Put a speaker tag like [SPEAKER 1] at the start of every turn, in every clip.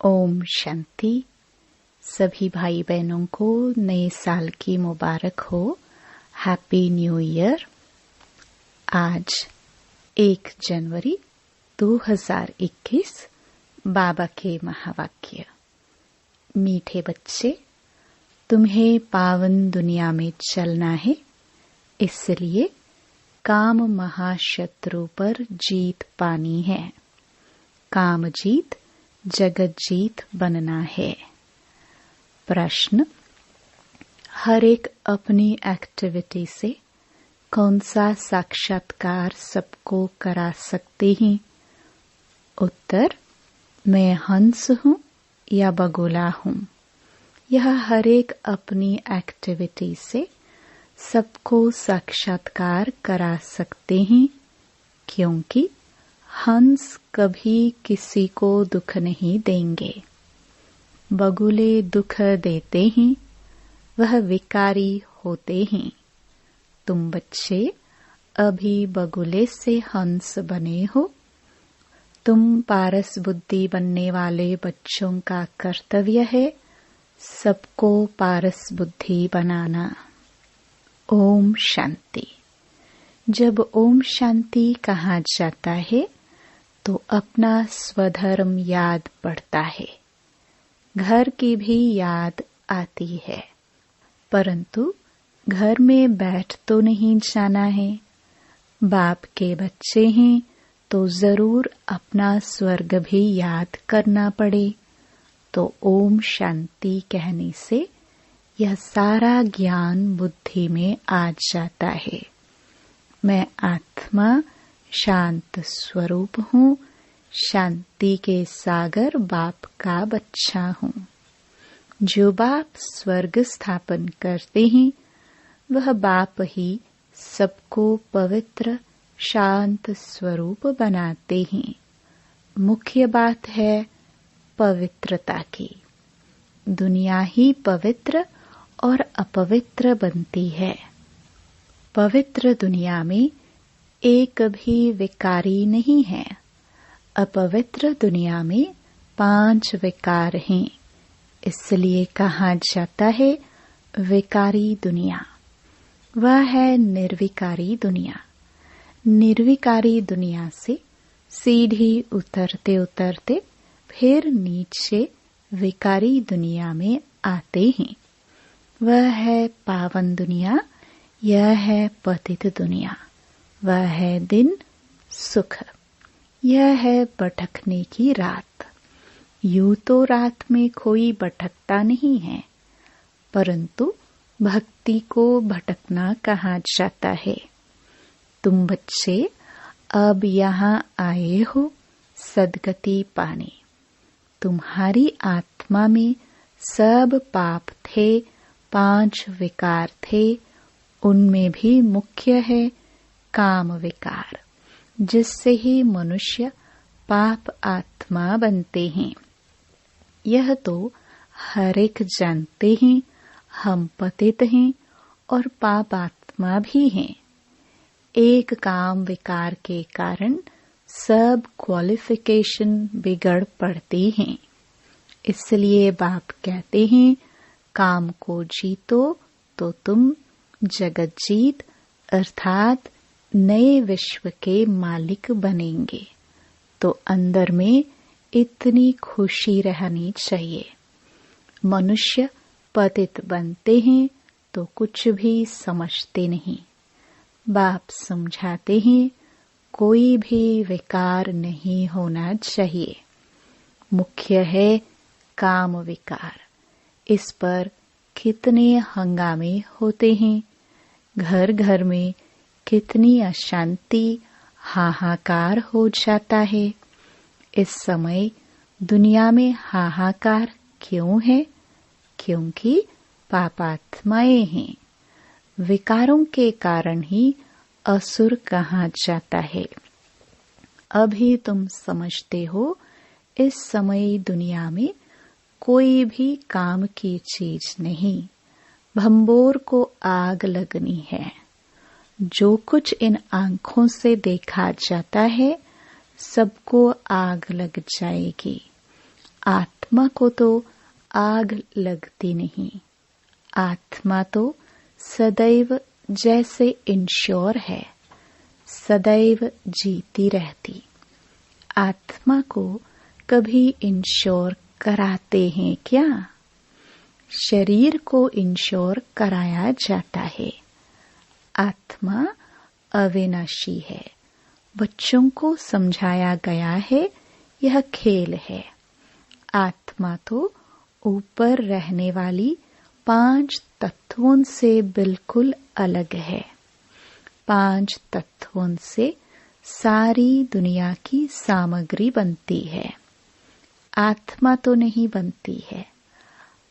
[SPEAKER 1] ओम शांति। सभी भाई बहनों को नए साल की मुबारक हो। Happy new year. आज 1 जनवरी 2021। बाबा के महावाक्य। मीठे बच्चे, तुम्हें पावन दुनिया में चलना है, इसलिए काम महाशत्रु पर जीत पानी है। काम जीत जगत जीत बनना है। प्रश्न: हर एक अपनी एक्टिविटी से कौन सा साक्षात्कार सबको करा सकते हैं? उत्तर: मैं हंस हूँ या बगुला हूँ। यह हर एक अपनी एक्टिविटी से सबको साक्षात्कार करा सकते हैं, क्योंकि हंस कभी किसी को दुख नहीं देंगे। बगुले दुख देते हैं, वह विकारी होते हैं। तुम बच्चे अभी बगुले से हंस बने हो। तुम पारस बुद्धि बनने वाले बच्चों का कर्तव्य है सबको पारस बुद्धि बनाना। ओम शांति। जब ओम शांति कहा जाता है तो अपना स्वधर्म याद पड़ता है। घर की भी याद आती है, परंतु घर में बैठ तो नहीं जाना है। बाप के बच्चे हैं तो जरूर अपना स्वर्ग भी याद करना पड़े। तो ओम शांति कहने से यह सारा ज्ञान बुद्धि में आ जाता है। मैं आत्मा शांत स्वरूप हूँ, शांति के सागर बाप का बच्चा हूँ। जो बाप स्वर्ग स्थापन करते हैं वह बाप ही सबको पवित्र शांत स्वरूप बनाते हैं। मुख्य बात है पवित्रता की। दुनिया ही पवित्र और अपवित्र बनती है। पवित्र दुनिया में एक भी विकारी नहीं है। अपवित्र दुनिया में 5 विकार हैं, इसलिए कहा जाता है विकारी दुनिया। वह है निर्विकारी दुनिया। निर्विकारी दुनिया से सीढ़ी उतरते उतरते फिर नीचे विकारी दुनिया में आते हैं। वह है पावन दुनिया, यह है पतित दुनिया। वह है दिन सुख, यह है भटकने की रात। यूं तो रात में कोई भटकता नहीं है, परंतु भक्ति को भटकना कहा जाता है। तुम बच्चे अब यहाँ आए हो सद्गति पाने। तुम्हारी आत्मा में सब पाप थे, 5 विकार थे। उनमें भी मुख्य है काम विकार, जिससे ही मनुष्य पाप आत्मा बनते हैं। यह तो हर एक जानते हैं, हम पतित हैं और पाप आत्मा भी हैं। एक काम विकार के कारण सब क्वालिफिकेशन बिगड़ पड़ती हैं। इसलिए बाप कहते हैं काम को जीतो तो तुम जगत जीत अर्थात नए विश्व के मालिक बनेंगे। तो अंदर में इतनी खुशी रहनी चाहिए। मनुष्य पतित बनते हैं तो कुछ भी समझते नहीं। बाप समझाते हैं कोई भी विकार नहीं होना चाहिए। मुख्य है काम विकार। इस पर कितने हंगामे होते हैं। घर घर में कितनी अशांति हाहाकार हो जाता है। इस समय दुनिया में हाहाकार क्यों है? क्योंकि पापात्माएं हैं। विकारों के कारण ही असुर कहा जाता है। अभी तुम समझते हो इस समय दुनिया में कोई भी काम की चीज नहीं। भंबोर को आग लगनी है। जो कुछ इन आंखों से देखा जाता है सबको आग लग जाएगी। आत्मा आत्मा को तो आग लगती नहीं। आत्मा तो सदैव जैसे इंश्योर है, सदैव जीती रहती। आत्मा को कभी इंश्योर कराते हैं क्या? शरीर को इंश्योर कराया जाता है। आत्मा अविनाशी है। बच्चों को समझाया गया है यह खेल है। आत्मा तो ऊपर रहने वाली 5 तत्वों से बिल्कुल अलग है। 5 तत्वों से सारी दुनिया की सामग्री बनती है। आत्मा तो नहीं बनती है।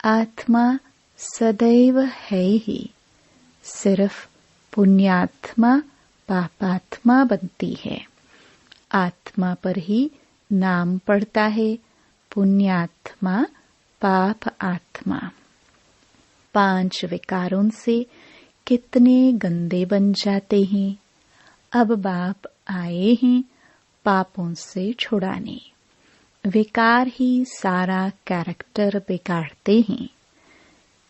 [SPEAKER 1] आत्मा सदैव है ही। सिर्फ पुण्यात्मा पापात्मा बनती है। आत्मा पर ही नाम पड़ता है, पुण्यात्मा पाप आत्मा। 5 विकारों से कितने गंदे बन जाते हैं। अब बाप आए हैं पापों से छुड़ाने। विकार ही सारा कैरेक्टर बिगाड़ते हैं।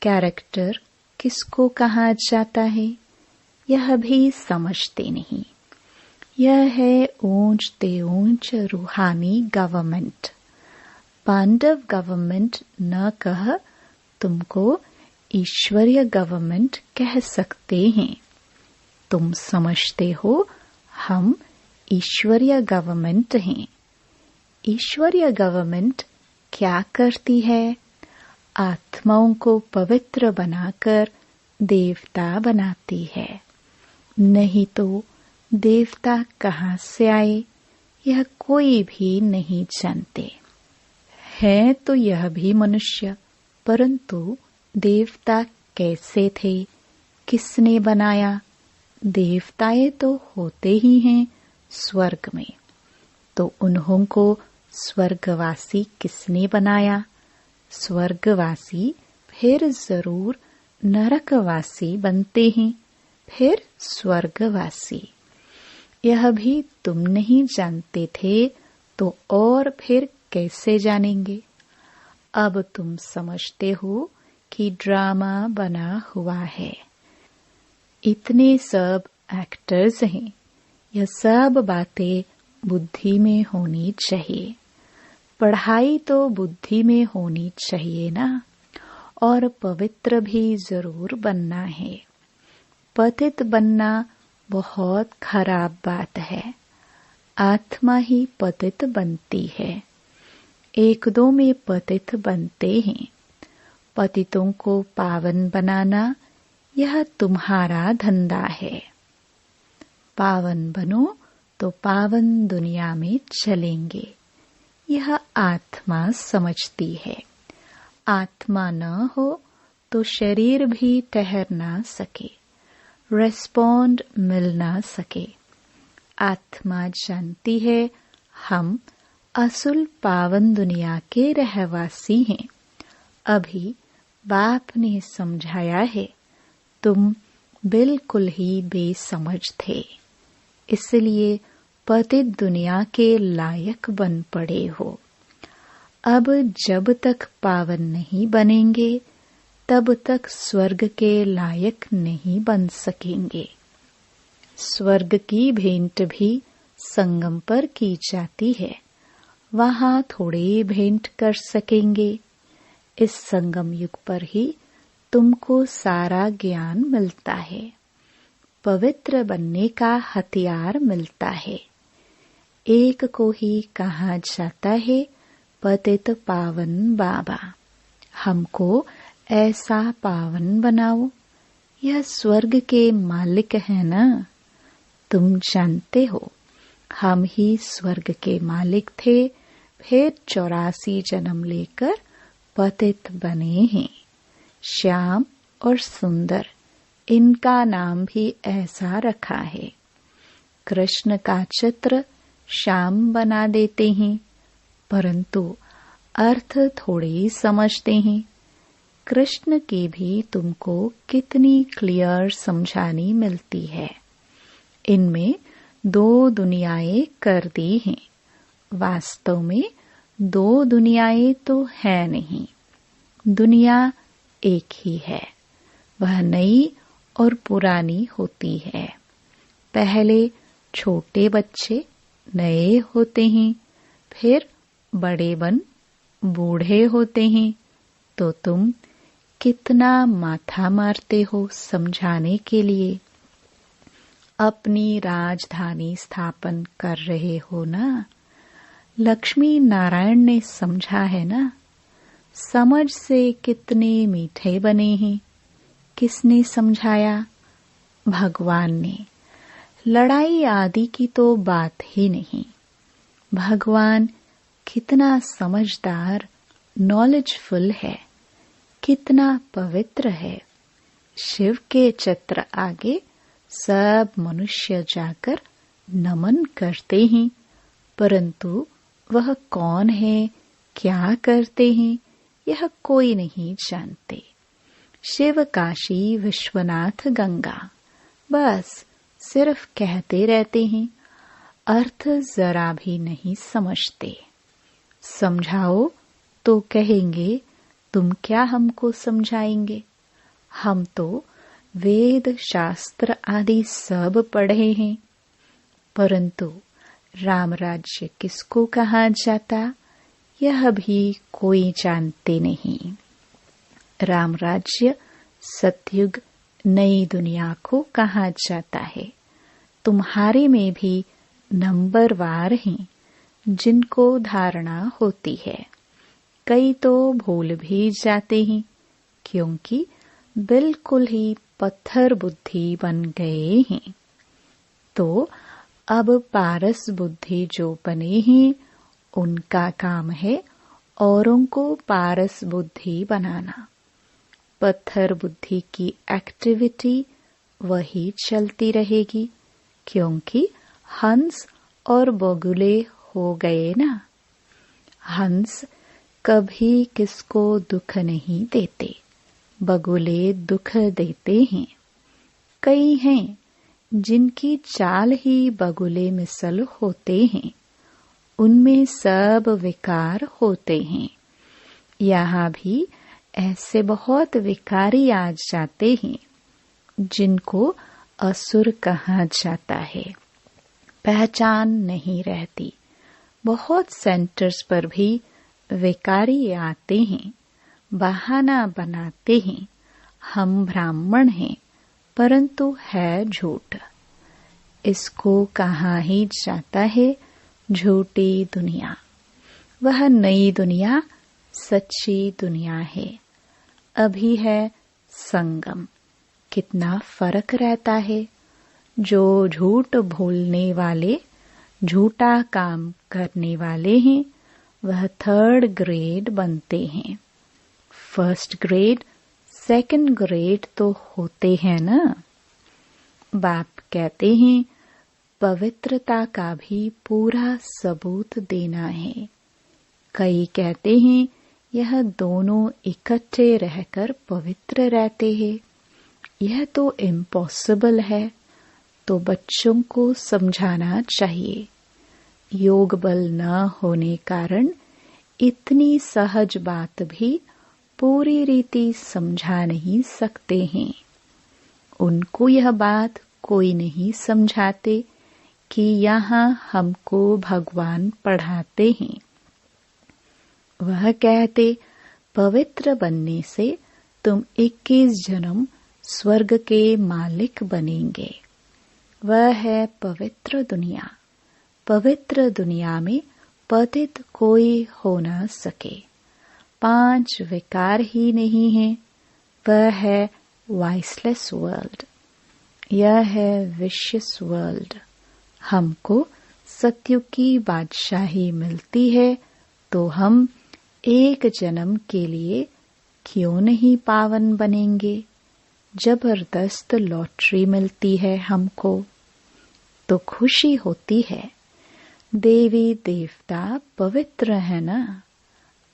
[SPEAKER 1] कैरेक्टर किसको कहा जाता है यह भी समझते नहीं। यह है ऊंच ते ऊंच रूहानी गवर्नमेंट। पांडव गवर्नमेंट न कह तुमको ईश्वरीय गवर्नमेंट कह सकते हैं। तुम समझते हो हम ईश्वरीय गवर्नमेंट हैं। ईश्वरीय गवर्नमेंट क्या करती है? आत्माओं को पवित्र बनाकर देवता बनाती है। नहीं तो देवता कहाँ से आए यह कोई भी नहीं जानते। है तो यह भी मनुष्य, परंतु देवता कैसे थे, किसने बनाया? देवताएं तो होते ही हैं स्वर्ग में, तो उन्हों को स्वर्गवासी किसने बनाया? स्वर्गवासी फिर जरूर नरकवासी बनते हैं, फिर स्वर्गवासी। यह भी तुम नहीं जानते थे तो और फिर कैसे जानेंगे? अब तुम समझते हो कि ड्रामा बना हुआ है। इतने सब एक्टर्स हैं। यह सब बातें बुद्धि में होनी चाहिए। पढ़ाई तो बुद्धि में होनी चाहिए ना। और पवित्र भी जरूर बनना है। पतित बनना बहुत खराब बात है। आत्मा ही पतित बनती है। 1-2 में पतित बनते हैं। पतितों को पावन बनाना यह तुम्हारा धंधा है। पावन बनो तो पावन दुनिया में चलेंगे। यह आत्मा समझती है। आत्मा न हो तो शरीर भी ठहर ना सके, रेस्पॉन्ड मिल ना सके। आत्मा जानती है हम असुल पावन दुनिया के रहवासी हैं। अभी बाप ने समझाया है तुम बिल्कुल ही बेसमझ थे, इसलिए पतित दुनिया के लायक बन पड़े हो। अब जब तक पावन नहीं बनेंगे तब तक स्वर्ग के लायक नहीं बन सकेंगे। स्वर्ग की भेंट भी संगम पर की जाती है, वहां थोड़े भेंट कर सकेंगे। इस संगम युग पर ही तुमको सारा ज्ञान मिलता है, पवित्र बनने का हथियार मिलता है। एक को ही कहा जाता है पतित पावन बाबा। हमको ऐसा पावन बनाओ। यह स्वर्ग के मालिक है ना। तुम जानते हो हम ही स्वर्ग के मालिक थे, फिर 84 जन्म लेकर पतित बने हैं। श्याम और सुंदर इनका नाम भी ऐसा रखा है। कृष्ण का चित्र श्याम बना देते हैं, परंतु अर्थ थोड़े ही समझते हैं। कृष्ण की भी तुमको कितनी क्लियर समझानी मिलती है। इनमें 2 दुनियाएं कर दी हैं। वास्तव में दो दुनियाएं तो है नहीं, दुनिया एक ही है। वह नई और पुरानी होती है। पहले छोटे बच्चे नए होते हैं, फिर बड़े बन बूढ़े होते हैं। तो तुम कितना माथा मारते हो समझाने के लिए। अपनी राजधानी स्थापन कर रहे हो ना। लक्ष्मी नारायण ने समझा है ना। समझ से कितने मीठे बने हैं। किसने समझाया? भगवान ने। लड़ाई आदि की तो बात ही नहीं। भगवान कितना समझदार, नॉलेजफुल है, कितना पवित्र है। शिव के चित्र आगे सब मनुष्य जाकर नमन करते हैं, परंतु वह कौन है, क्या करते हैं, यह कोई नहीं जानते। शिव, काशी, विश्वनाथ, गंगा, बस सिर्फ कहते रहते हैं, अर्थ जरा भी नहीं समझते। समझाओ तो कहेंगे तुम क्या हमको समझाएंगे, हम तो वेद शास्त्र आदि सब पढ़े हैं। परंतु राम राज्य किसको कहा जाता, यह भी कोई जानते नहीं। राम राज्य सतयुग नई दुनिया को कहा जाता है। तुम्हारे में भी नंबरवार हैं जिनको धारणा होती है। कई तो भूल भी जाते हैं, क्योंकि बिल्कुल ही पत्थर बुद्धि बन गए हैं। तो अब पारस बुद्धि जो बने हैं, उनका काम है औरों को पारस बुद्धि बनाना। पत्थर बुद्धि की एक्टिविटी वही चलती रहेगी, क्योंकि हंस और बगुले हो गए ना। हंस कभी किसको दुख नहीं देते, बगुले दुख देते हैं। कई हैं जिनकी चाल ही बगुले मिसल होते हैं, उनमें सब विकार होते हैं। यहाँ भी ऐसे बहुत विकारी आ जाते हैं जिनको असुर कहा जाता है। पहचान नहीं रहती। बहुत सेंटर्स पर भी विकारी आते हैं, बहाना बनाते हैं, हम ब्राह्मण हैं, परंतु है झूठ। इसको कहा ही जाता है झूठी दुनिया। वह नई दुनिया सच्ची दुनिया है। अभी है संगम। कितना फर्क रहता है। जो झूठ बोलने वाले, झूठा काम करने वाले हैं, वह 3rd ग्रेड बनते हैं। 1st ग्रेड, 2nd ग्रेड तो होते हैं ना। बाप कहते हैं पवित्रता का भी पूरा सबूत देना है। कई कहते हैं यह दोनों इकट्ठे रहकर पवित्र रहते हैं। यह तो इम्पॉसिबल है। तो बच्चों को समझाना चाहिए। योग बल न होने कारण इतनी सहज बात भी पूरी रीति समझा नहीं सकते हैं। उनको यह बात कोई नहीं समझाते कि यहाँ हमको भगवान पढ़ाते हैं। वह कहते पवित्र बनने से तुम 21 जन्म स्वर्ग के मालिक बनेंगे। वह है पवित्र दुनिया। पवित्र दुनिया में पतित कोई हो न सके। 5 विकार ही नहीं है। वह है वाइसलेस वर्ल्ड। यह है विशियस वर्ल्ड। हमको सत्युग की बादशाही मिलती है, तो हम 1 जन्म के लिए क्यों नहीं पावन बनेंगे। जबरदस्त लॉटरी मिलती है हमको, तो खुशी होती है। देवी देवता पवित्र है ना।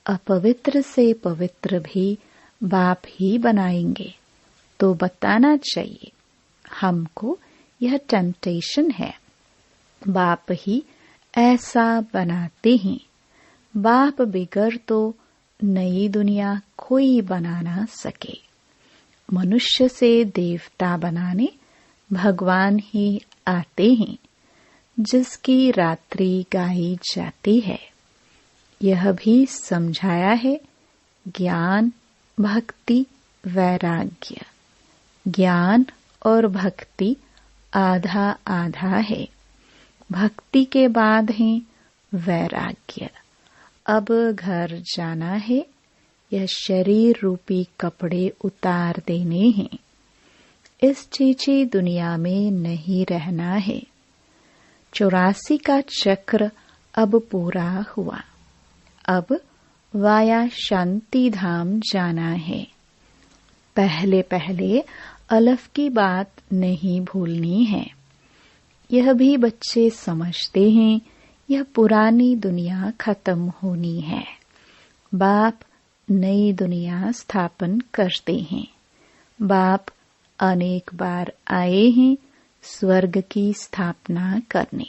[SPEAKER 1] अपवित्र से पवित्र भी बाप ही बनाएंगे। तो बताना चाहिए। हमको यह टेम्पटेशन है। बाप ही ऐसा बनाते हैं। बाप बिगर तो नई दुनिया कोई बना ना सके। मनुष्य से देवता बनाने भगवान ही आते हैं, जिसकी रात्रि गाई जाती है। यह भी समझाया है, ज्ञान, भक्ति, वैराग्य। ज्ञान और भक्ति आधा आधा है। भक्ति के बाद है वैराग्य। अब घर जाना है, यह शरीर रूपी कपड़े उतार देने हैं। इस चीची दुनिया में नहीं रहना है। 84 का चक्र अब पूरा हुआ। अब वाया शांति धाम जाना है। पहले पहले अलफ की बात नहीं भूलनी है। यह भी बच्चे समझते हैं, यह पुरानी दुनिया खत्म होनी है। बाप नई दुनिया स्थापन करते हैं। बाप अनेक बार आए हैं स्वर्ग की स्थापना करने।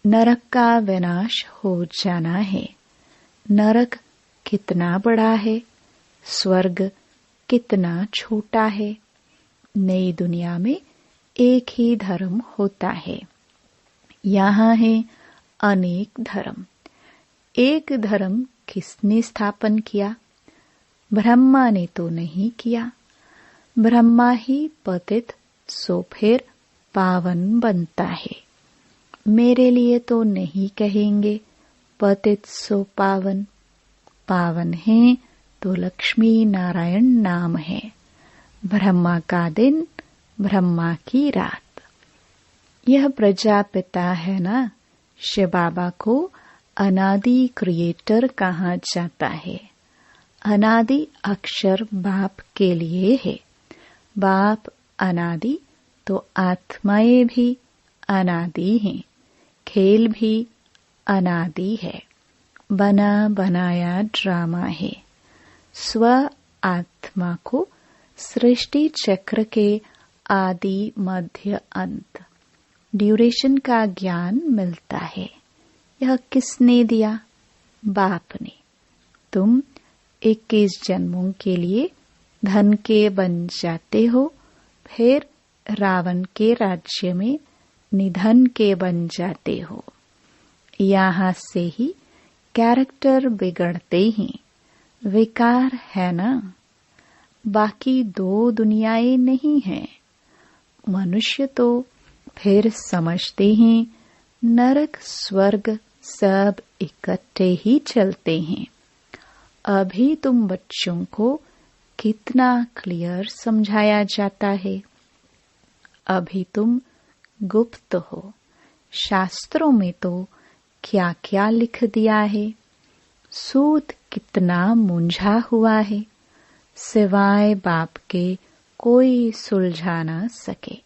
[SPEAKER 1] नरक का विनाश हो जाना है। नरक कितना बड़ा है, स्वर्ग कितना छोटा है। नई दुनिया में एक ही धर्म होता है। यहाँ है अनेक धर्म। एक धर्म किसने स्थापन किया? ब्रह्मा ने तो नहीं किया। ब्रह्मा ही पतित सो फिर पावन बनता है। मेरे लिए तो नहीं कहेंगे पतित सो पावन। पावन है तो लक्ष्मी नारायण नाम है। ब्रह्मा का दिन, ब्रह्मा की रात। यह प्रजापिता है ना, शिव बाबा को अनादि क्रिएटर कहा जाता है। अनादि अक्षर बाप के लिए है। बाप अनादि तो आत्माएं भी अनादि हैं। खेल भी अनादि है। बना बनाया ड्रामा है। स्व आत्मा को सृष्टि चक्र के आदि मध्य अंत ड्यूरेशन का ज्ञान मिलता है। यह किसने दिया? बाप ने। तुम 21 जन्मों के लिए धन के बन जाते हो, फिर रावण के राज्य में निधन के बन जाते हो। यहाँ से ही कैरेक्टर बिगड़ते हैं। विकार है ना। बाकी 2 दुनियाएं नहीं हैं। मनुष्य तो फिर समझते हैं नरक स्वर्ग सब इकट्ठे ही चलते हैं। अभी तुम बच्चों को कितना क्लियर समझाया जाता है। अभी तुम गुप्त हो। शास्त्रों में तो क्या क्या लिख दिया है। सूत कितना मुंझा हुआ है, सिवाय बाप के कोई सुलझा न सके।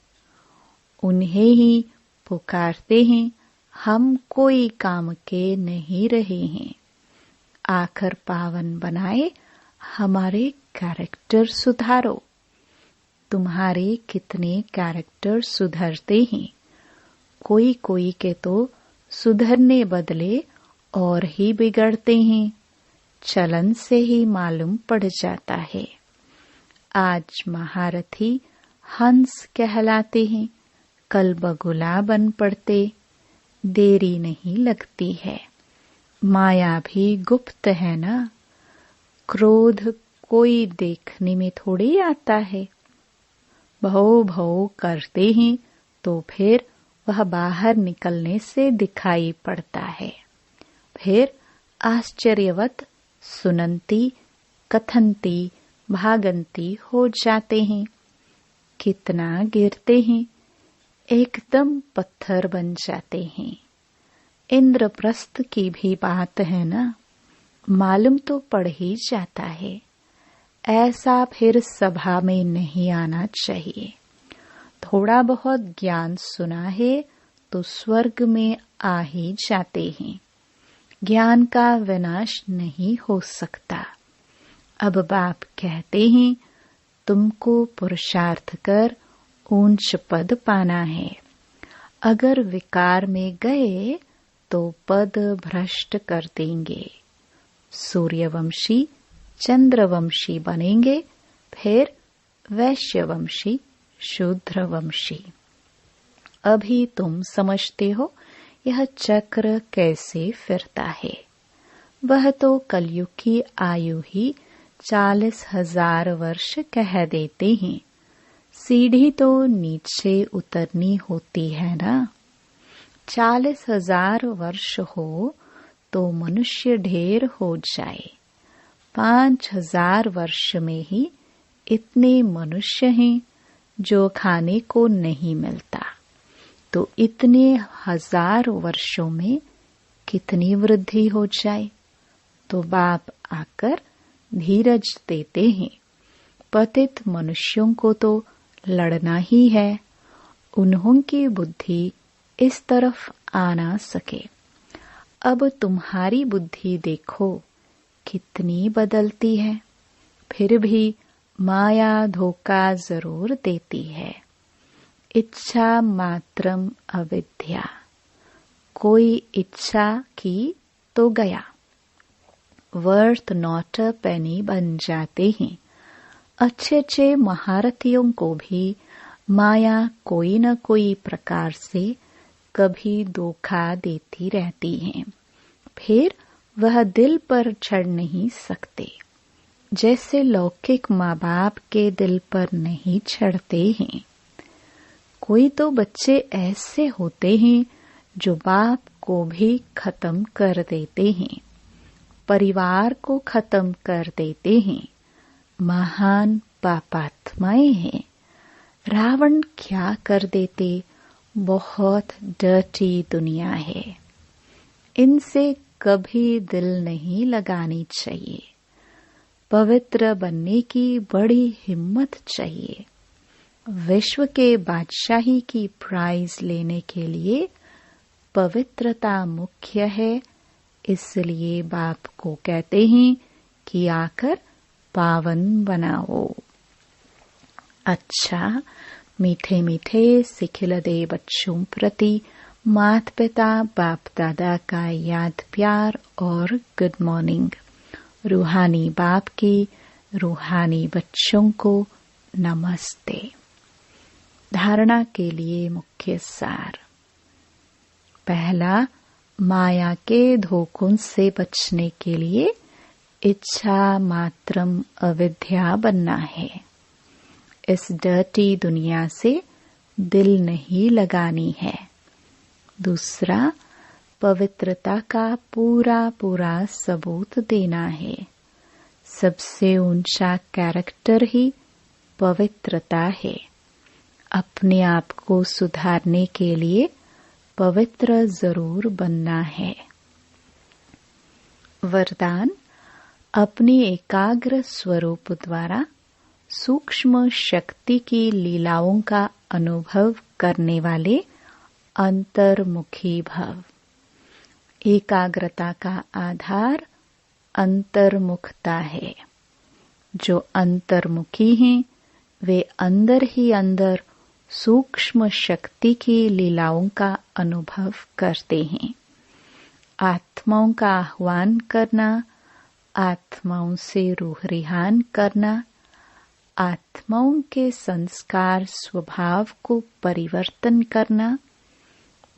[SPEAKER 1] उन्हें ही पुकारते हैं, हम कोई काम के नहीं रहे हैं। आखिर पावन बनाए, हमारे कैरेक्टर सुधारो। तुम्हारे कितने कैरेक्टर सुधरते हैं। कोई कोई के तो सुधरने बदले और ही बिगड़ते हैं। चलन से ही मालूम पड़ जाता है। आज महारथी हंस कहलाते हैं, कल बगुला बन पड़ते। देरी नहीं लगती है। माया भी गुप्त है ना। क्रोध कोई देखने में थोड़ी आता है। भौ भौ करते हैं तो फिर वह बाहर निकलने से दिखाई पड़ता है। फिर आश्चर्यवत सुनंती, कथनती, भागंती हो जाते हैं। कितना गिरते हैं, एकदम पत्थर बन जाते हैं। इंद्रप्रस्थ की भी बात है ना, मालूम तो पड़ ही जाता है। ऐसा फिर सभा में नहीं आना चाहिए। थोड़ा बहुत ज्ञान सुना है तो स्वर्ग में आ ही जाते हैं। ज्ञान का विनाश नहीं हो सकता। अब बाप कहते हैं, तुमको पुरुषार्थ कर ऊंच पद पाना है। अगर विकार में गए तो पद भ्रष्ट कर देंगे। सूर्यवंशी, चंद्रवंशी बनेंगे, फिर वैश्यवंशी, शूद्रवंशी। अभी तुम समझते हो यह चक्र कैसे फिरता है। वह तो कलयुग की आयु ही 40,000 वर्ष कह देते हैं। सीढ़ी तो नीचे उतरनी होती है ना। 40,000 वर्ष हो तो मनुष्य ढेर हो जाए। 5,000 वर्ष में ही इतने मनुष्य हैं जो खाने को नहीं मिलता, तो इतने 1,000 वर्षों में कितनी वृद्धि हो जाए। तो बाप आकर धीरज देते हैं। पतित मनुष्यों को तो लड़ना ही है, उन्हों की बुद्धि इस तरफ आ ना सके। अब तुम्हारी बुद्धि देखो कितनी बदलती है, फिर भी माया धोखा जरूर देती है। इच्छा मात्रम अविद्या, कोई इच्छा की तो गया, वर्थ नॉट अ पेनी बन जाते हैं। अच्छे अच्छे महारथियों को भी माया कोई न कोई प्रकार से कभी धोखा देती रहती है, फिर वह दिल पर चढ़ नहीं सकते। जैसे लौकिक माँ बाप के दिल पर नहीं चढ़ते हैं। कोई तो बच्चे ऐसे होते हैं जो बाप को भी खत्म कर देते हैं, परिवार को खत्म कर देते हैं। महान पापात्माएं हैं। रावण क्या कर देते, बहुत डर्टी दुनिया है। इनसे कभी दिल नहीं लगानी चाहिए। पवित्र बनने की बड़ी हिम्मत चाहिए। विश्व के बादशाही की प्राइज लेने के लिए पवित्रता मुख्य है। इसलिए बाप को कहते हैं कि आकर पावन बनाओ। अच्छा, मीठे मीठे सिखिलदे बच्चों प्रति माता पिता बाप दादा का याद प्यार और गुड मॉर्निंग। रूहानी बाप की रूहानी बच्चों को नमस्ते। धारणा के लिए मुख्य सार। पहला, माया के धोखों से बचने के लिए इच्छा मात्रम अविद्या बनना है। इस डर्टी दुनिया से दिल नहीं लगानी है। दूसरा, पवित्रता का पूरा पूरा सबूत देना है। सबसे ऊंचा कैरेक्टर ही पवित्रता है। अपने आप को सुधारने के लिए पवित्र जरूर बनना है। वरदान, अपनी एकाग्र स्वरूप द्वारा सूक्ष्म शक्ति की लीलाओं का अनुभव करने वाले अंतर्मुखी भव। एकाग्रता का आधार अंतर्मुखता है। जो अंतर्मुखी हैं वे अंदर ही अंदर सूक्ष्म शक्ति की लीलाओं का अनुभव करते हैं। आत्माओं का आह्वान करना, आत्माओं से रूह रिहान करना, आत्माओं के संस्कार स्वभाव को परिवर्तन करना,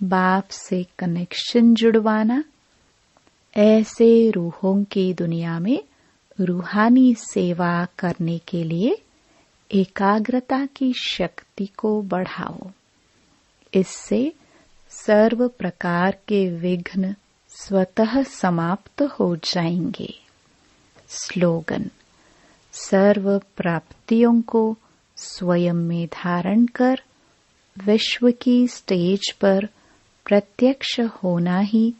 [SPEAKER 1] बाप से कनेक्शन जुड़वाना, ऐसे रूहों की दुनिया में रूहानी सेवा करने के लिए एकाग्रता की शक्ति को बढ़ाओ। इससे सर्व प्रकार के विघ्न स्वतः समाप्त हो जाएंगे। स्लोगन, सर्व प्राप्तियों को स्वयं में धारण कर विश्व की स्टेज पर प्रत्यक्ष होना ही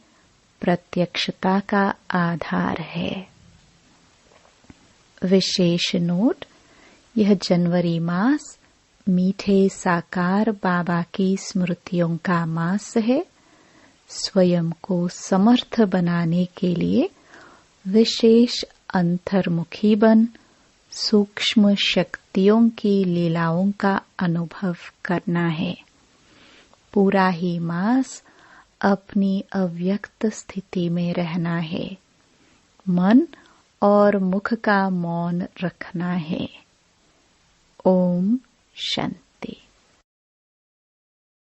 [SPEAKER 1] प्रत्यक्षता का आधार है। विशेष नोट, यह जनवरी मास मीठे साकार बाबा की स्मृतियों का मास है। स्वयं को समर्थ बनाने के लिए विशेष अंतर्मुखी बन सूक्ष्म शक्तियों की लीलाओं का अनुभव करना है। पूरा ही मास अपनी अव्यक्त स्थिति में रहना है। मन और मुख का मौन रखना है। ओम शांति।